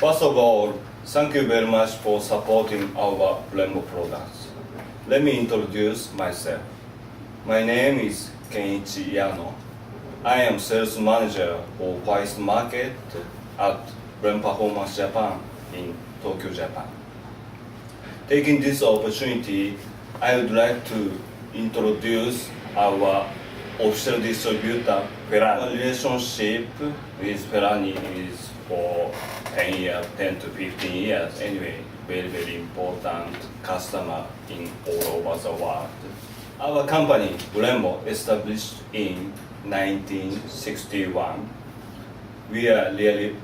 First of all, thank you very much for supporting our Brembo products. Let me introduce myself. My name is Kenichi Yano. I am sales manager for Far Market at Brembo Performance Japan in Tokyo, Japan. Taking this opportunity, I would like to introduce our official distributor, Ferrani. Our relationship with Ferrani is for 10 to 15 years. Anyway, very important customer in all over the world. Our company, Brembo, established in 1961. We are really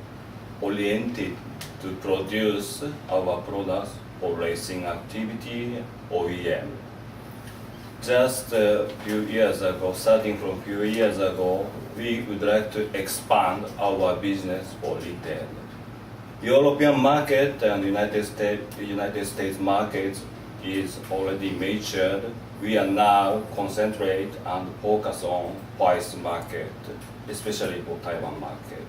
oriented to produce our products for racing activity, OEM. Just a few years ago, starting from a few years ago, we would like to expand our business for retail. European market and United States market is already matured. We are now concentrate and focus on Far market, especially for Taiwan market.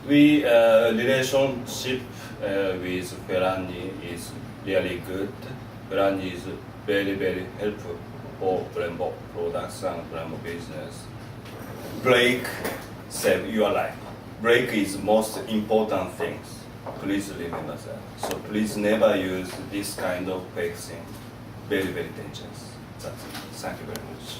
We relationship with Ferrani is really good. Ferrani is very helpful for Brembo products and Brembo business. Brake save your life. Brake is most important things. Please remember that. So please never use this kind of fixing. Very dangerous. That's it. Thank you very much.